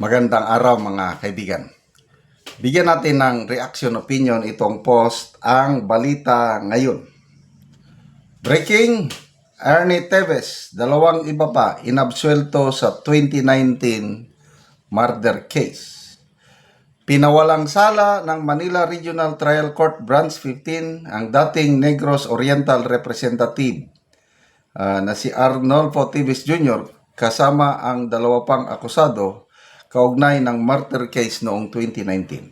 Magandang araw mga kaibigan. Bigyan natin ng reaction opinion itong post ang balita ngayon. Breaking, Ernie Teves, dalawang iba pa inabsuelto sa 2019 murder case. Pinawalang sala ng Manila Regional Trial Court Branch 15 ang dating Negros Oriental Representative na si Arnolfo Teves Jr. kasama ang dalawa pang akusado kaugnay ng murder case noong 2019.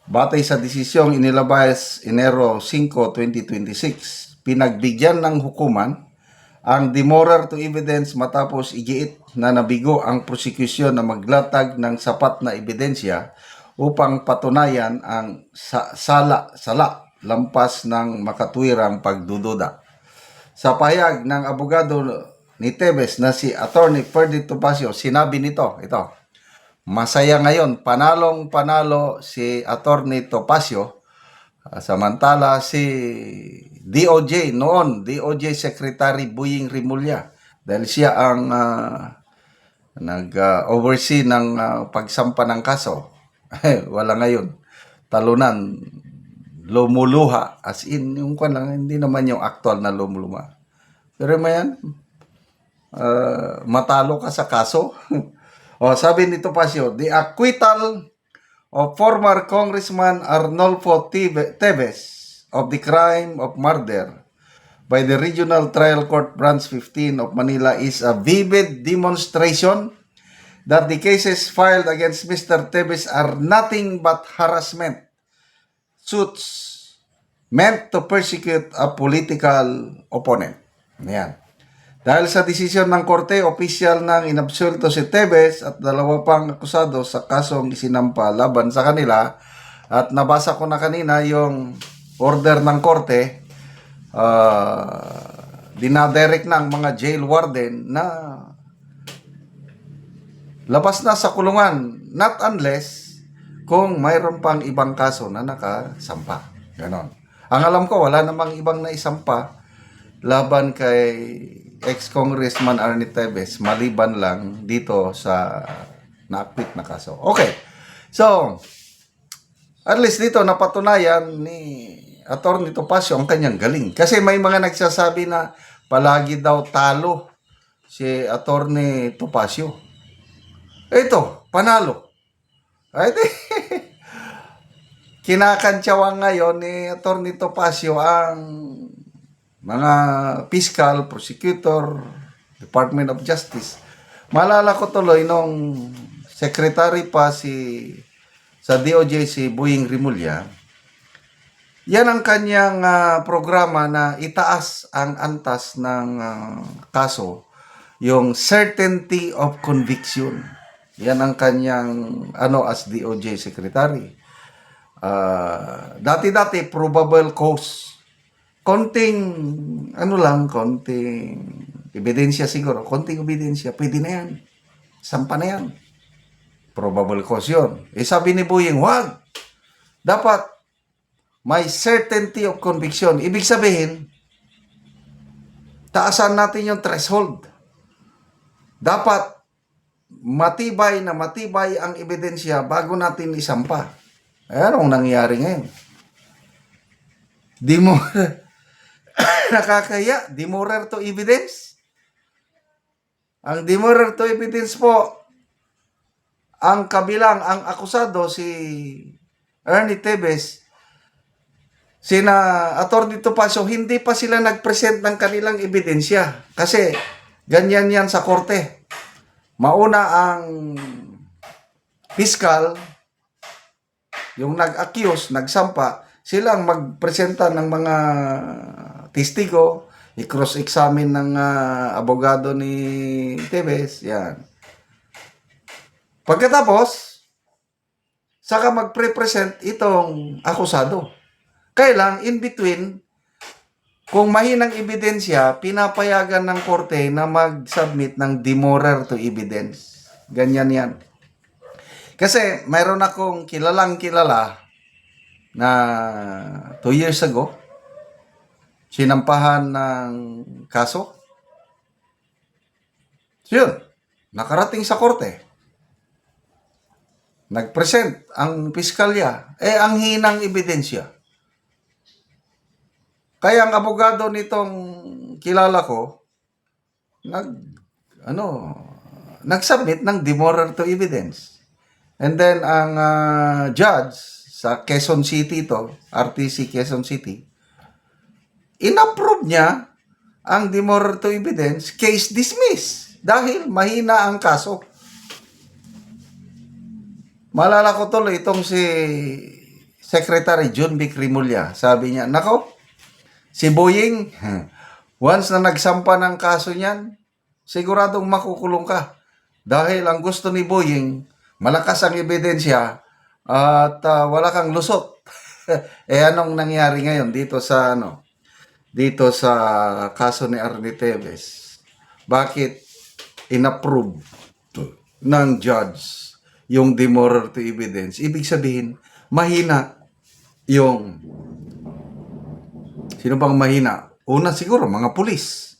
Batay sa desisyong inilabas Enero 5, 2026, pinagbigyan ng hukuman ang demurrer to evidence matapos igiit na nabigo ang prosekusyon na maglatag ng sapat na ebidensya upang patunayan ang sala lampas ng makatwirang pagdududa. Sa pahayag ng abogado ni Teves na si Attorney Ferdy Topacio, sinabi nito, masaya ngayon, panalong-panalo si Attorney Topacio, samantala si DOJ noon, DOJ Secretary Boying Rimulya, dahil siya ang nag-oversee ng pagsampa ng kaso. Wala ngayon, talunan, lumuluha, as in, yung lang, hindi naman yung actual na lumuluha. Pero mayan, matalo ka sa kaso. Sabi ni Topacio, the acquittal of former Congressman Arnolfo Teves of the crime of murder by the Regional Trial Court Branch 15 of Manila is a vivid demonstration that the cases filed against Mr. Teves are nothing but harassment suits meant to persecute a political opponent. Yan. Dahil sa desisyon ng korte, opisyal nang inabsulto si Teves at dalawa pang akusado sa kasong isinampa laban sa kanila. At nabasa ko na kanina yung order ng korte, dinadirect ng mga jail warden na labas na sa kulungan, not unless kung mayroon pang ibang kaso na nakasampa. Ganon. Ang alam ko, wala namang ibang naisampa laban kay ex-congressman Ernie Teves, maliban lang dito sa na-acquit na kaso. Okay. So, at least dito napatunayan ni Attorney Topacio ang kanyang galing. Kasi may mga nagsasabi na palagi daw talo si Attorney Topacio. Ito, panalo. Ay, kinakantsawan ngayon ni Attorney Topacio ang mga fiscal, prosecutor, Department of Justice. Maalala ko tuloy nung secretary pa sa DOJ si Boying Rimulya, yan ang kanyang programa na itaas ang antas ng kaso, yung certainty of conviction. Yan ang kanyang as DOJ secretary. Dati-dati probable cause. Konting ebidensya siguro. Konting ebidensya, pwede na yan. Sampa na yan. Probable cause yun. Sabi ni Boying, wag. Dapat may certainty of conviction. Ibig sabihin, taasan natin yung threshold. Dapat matibay ang ebidensya bago natin isampa. Anong nangyari ngayon? Di mo nakakaya, demurrer to evidence. Ang demurrer to evidence po, ang kabilang, ang akusado si Ernie Teves, sina Attorney Topacio, hindi pa sila nag-present ng kanilang ebidensya. Kasi ganyan yan sa korte. Mauna ang fiscal, yung nag-accuse, nagsampa, silang magpresenta ng mga testigo, i-cross-examine ng abogado ni Teves, yan. Pagkatapos, saka magpre-present itong akusado. Kailang, in between, kung mahinang ebidensya, pinapayagan ng korte na mag-submit ng demurrer to evidence. Ganyan yan. Kasi mayroon akong kilala na 2 years ago, sinampahan ng kaso. So yun, nakarating sa korte. Nag-present ang piskalya. Ang hinang ebidensya. Kaya ang abogado nitong kilala ko, nag-submit ng demurrer to evidence. And then, ang judge sa Quezon City RTC Quezon City, inapprove niya ang demurrer to evidence, case dismissed. Dahil mahina ang kaso. Malala ko tuloy itong si Secretary John B. Cremulya. Sabi niya, nako, si Boying, once na nagsampa ng kaso niyan, siguradong makukulong ka. Dahil ang gusto ni Boying, malakas ang ebidensya at wala kang lusot. Anong nangyari ngayon dito sa kaso ni Arnie Teves? Bakit inapprove ng judge yung demurrer to evidence? Ibig sabihin, mahina yung... Sino bang mahina? Una siguro, mga pulis.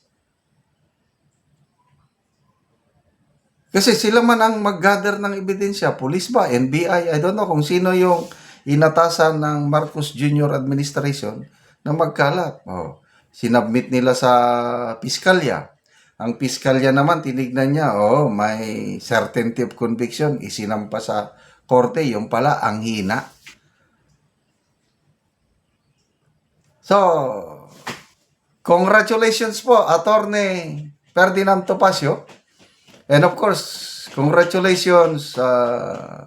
Kasi sila man ang mag-gather ng ebidensya. Pulis ba? NBI? I don't know kung sino yung inatasan ng Marcos Jr. administration na magkalat. Sinabmit nila sa piskalya. Ang piskalya naman, tinignan niya, may certainty of conviction, isinampa sa korte, yung pala, ang hina. So, congratulations po, Attorney Ferdinand Topacio. And of course, congratulations,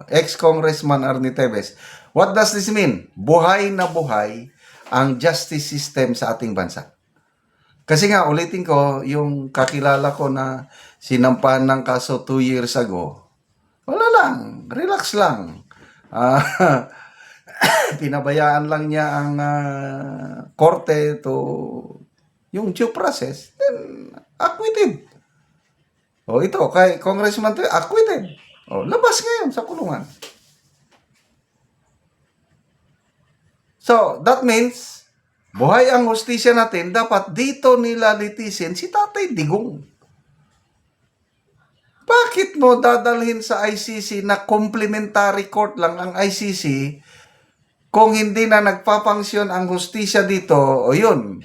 ex-Congressman Arnie Teves. What does this mean? Buhay na buhay ang justice system sa ating bansa. Kasi nga, ulitin ko, yung kakilala ko na sinampahan ng kaso 2 years ago, wala lang, relax lang. Pinabayaan lang niya ang korte to yung due process, then acquitted. Ito, kay Congressman to, acquitted. Labas ngayon sa kulungan. So, that means, buhay ang hustisya natin, dapat dito nila litisin si Tatay Digong. Bakit mo dadalhin sa ICC na complementary court lang ang ICC kung hindi na nagpapangsyon ang hustisya dito? Yun,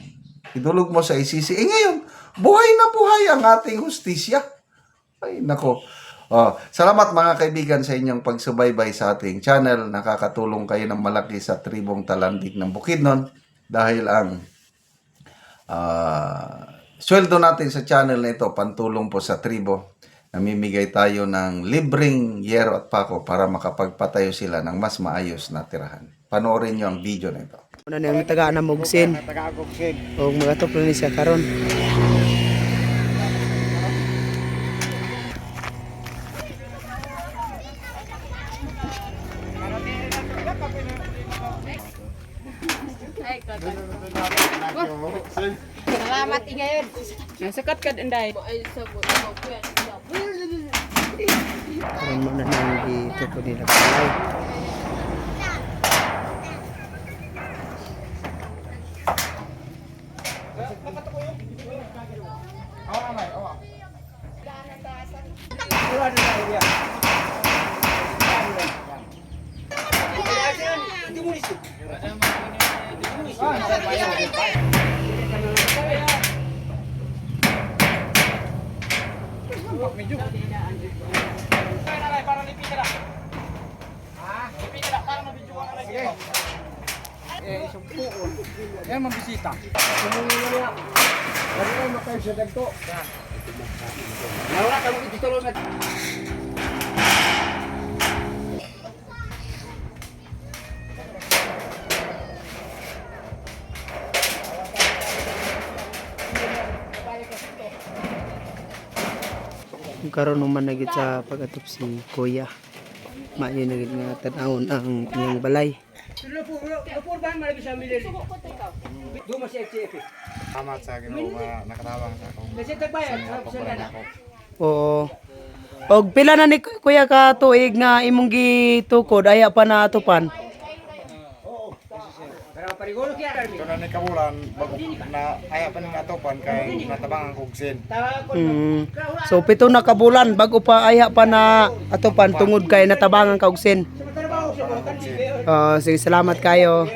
idulog mo sa ICC. Ngayon, buhay na buhay ang ating hustisya. Ay, nako. Salamat mga kaibigan sa inyong pagsubaybay sa ating channel. Nakakatulong kayo ng malaki sa tribong Talandig ng Bukidnon. Dahil ang sweldo natin sa channel na ito, pantulong po sa tribo. Namimigay tayo ng libreng yero at pako para makapagpatayo sila ng mas maayos na tirahan. Panoorin nyo ang video na ito. Una na yung taga na Mugsin. O mga tuplo ni siya karon. Salamat ngayon. Nasakat ka dinday. Karon mo na nang gitupo nila kalay. Yan mambisita. Karon naman nagit sa pag-atop si Kuya. Maayo nagit nga tan-awon ang iyang balay. Salamat sa Ginoo nga nakatabang sa akong pagpunan ako. Oo. Og pila na ni Kuya ka tuig nga imong gitukod aya pa na atupan? Ito na ni kabulan, bago na ayaw pa ng atopan kay natabangan kong sin. So 7 na kabulan bago pa aya pa na atupan tungod kay natabangan ka og sin. Sige, salamat kayo.